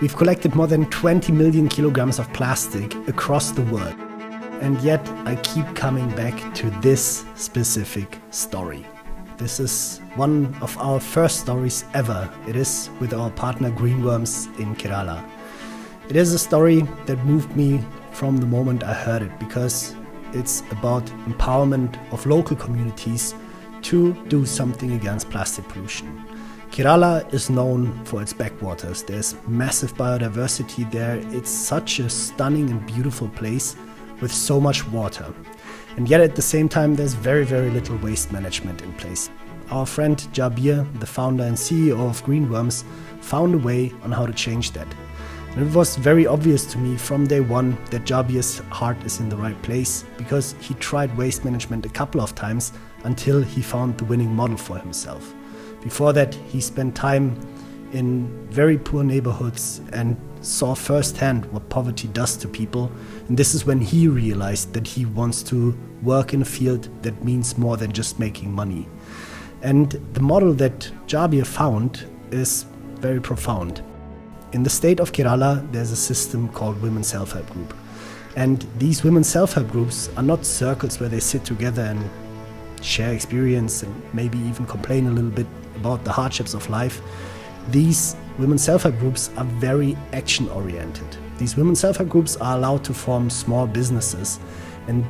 We've collected more than 20 million kilograms of plastic across the world. And yet I keep coming back to this specific story. This is one of our first stories ever. It is with our partner Greenworms in Kerala. It is a story that moved me from the moment I heard it, because it's about empowerment of local communities to do something against plastic pollution. Kerala is known for its backwaters. There's massive biodiversity there. It's such a stunning and beautiful place with so much water. And yet at the same time, there's very, very little waste management in place. Our friend Jabir, the founder and CEO of Greenworms, found a way on how to change that. And it was very obvious to me from day one that Jabir's heart is in the right place, because he tried waste management a couple of times until he found the winning model for himself. Before that, he spent time in very poor neighborhoods and saw firsthand what poverty does to people. And this is when he realized that he wants to work in a field that means more than just making money. And the model that Jabir found is very profound. In the state of Kerala, there's a system called Women's Self-Help Group. And these women's self-help groups are not circles where they sit together and share experience and maybe even complain a little bit about the hardships of life. These women's self-help groups are very action-oriented. These women's self-help groups are allowed to form small businesses, and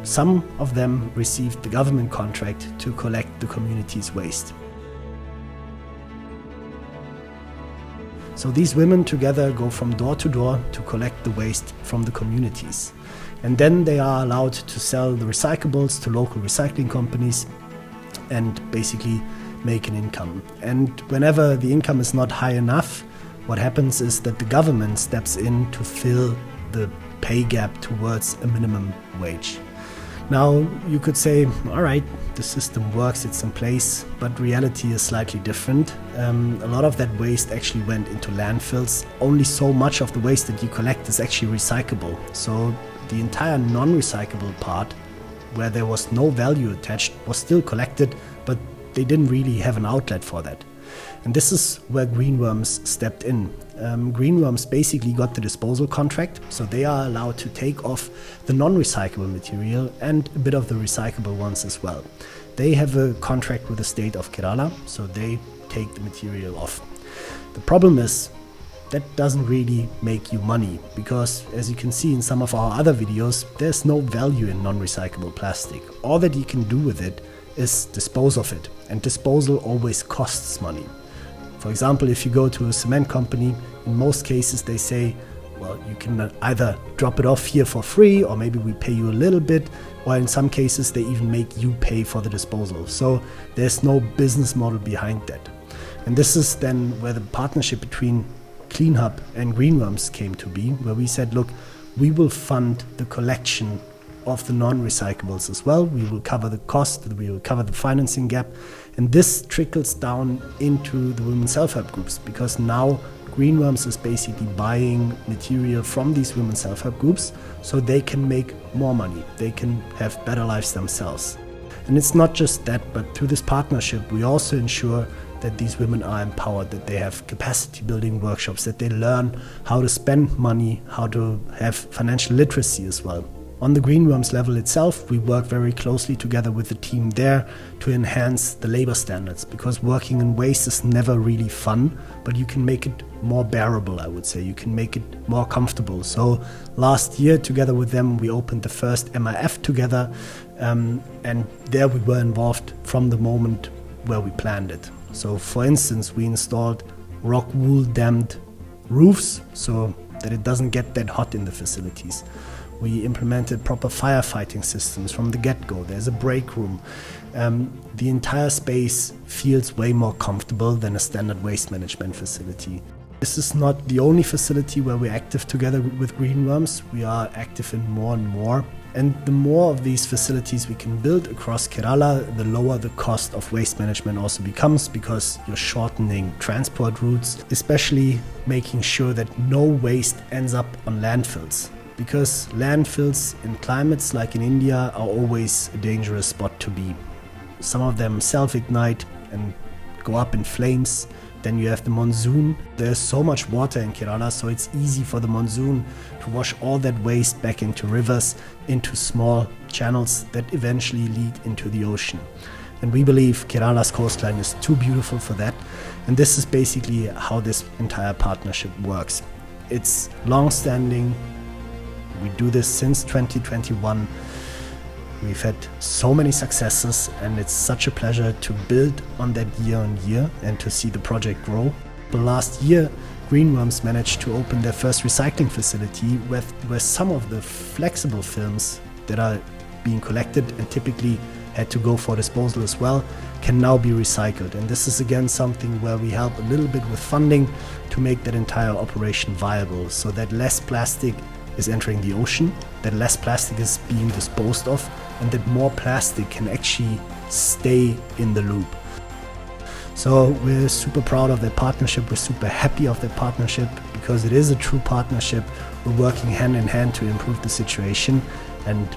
some of them received the government contract to collect the community's waste. So these women together go from door to door to collect the waste from the communities. And then they are allowed to sell the recyclables to local recycling companies and basically make an income. And whenever the income is not high enough, what happens is that the government steps in to fill the pay gap towards a minimum wage. Now, you could say, all right, the system works, it's in place, but reality is slightly different. A lot of that waste actually went into landfills. Only so much of the waste that you collect is actually recyclable. So the entire non-recyclable part, where there was no value attached, was still collected, but they didn't really have an outlet for that. And this is where Greenworms stepped in. Greenworms basically got the disposal contract, so they are allowed to take off the non-recyclable material and a bit of the recyclable ones as well. They have a contract with the state of Kerala, so they take the material off. The problem is that doesn't really make you money, because as you can see in some of our other videos, there's no value in non-recyclable plastic. All that you can do with it is dispose of it, and disposal always costs money. For example, if you go to a cement company, in most cases they say, well, you can either drop it off here for free, or maybe we pay you a little bit, or in some cases they even make you pay for the disposal. So there's no business model behind that. And this is then where the partnership between CleanHub and Greenworms came to be, where we said, look, we will fund the collection of the non-recyclables as well. We will cover the cost, we will cover the financing gap, and this trickles down into the women's self-help groups, because now Greenworms is basically buying material from these women's self-help groups so they can make more money, they can have better lives themselves. And it's not just that, but through this partnership we also ensure that these women are empowered, that they have capacity building workshops, that they learn how to spend money, how to have financial literacy as well. On the Greenworms level itself, we work very closely together with the team there to enhance the labor standards, because working in waste is never really fun, but you can make it more bearable, I would say. You can make it more comfortable. So last year, together with them, we opened the first MIF together, and there we were involved from the moment where we planned it. So for instance, we installed rock wool damped roofs so that it doesn't get that hot in the facilities. We implemented proper firefighting systems from the get-go. There's a break room. The entire space feels way more comfortable than a standard waste management facility. This is not the only facility where we're active together with Greenworms. We are active in more and more. And the more of these facilities we can build across Kerala, the lower the cost of waste management also becomes, because you're shortening transport routes, especially making sure that no waste ends up on landfills. Because landfills in climates like in India are always a dangerous spot to be. Some of them self-ignite and go up in flames. Then you have the monsoon. There's so much water in Kerala, so it's easy for the monsoon to wash all that waste back into rivers, into small channels that eventually lead into the ocean. And we believe Kerala's coastline is too beautiful for that. And this is basically how this entire partnership works. It's long-standing. We do this since 2021. We've had so many successes, and it's such a pleasure to build on that year on year and to see the project grow. The last year, Greenworms managed to open their first recycling facility where some of the flexible films that are being collected and typically had to go for disposal as well can now be recycled. And this is again something where we help a little bit with funding to make that entire operation viable, so that less plastic is entering the ocean, that less plastic is being disposed of, and that more plastic can actually stay in the loop. So we're super proud of that partnership. We're super happy of that partnership because it is a true partnership. We're working hand in hand to improve the situation, and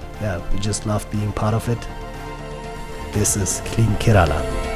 we just love being part of it. This is Clean Kerala.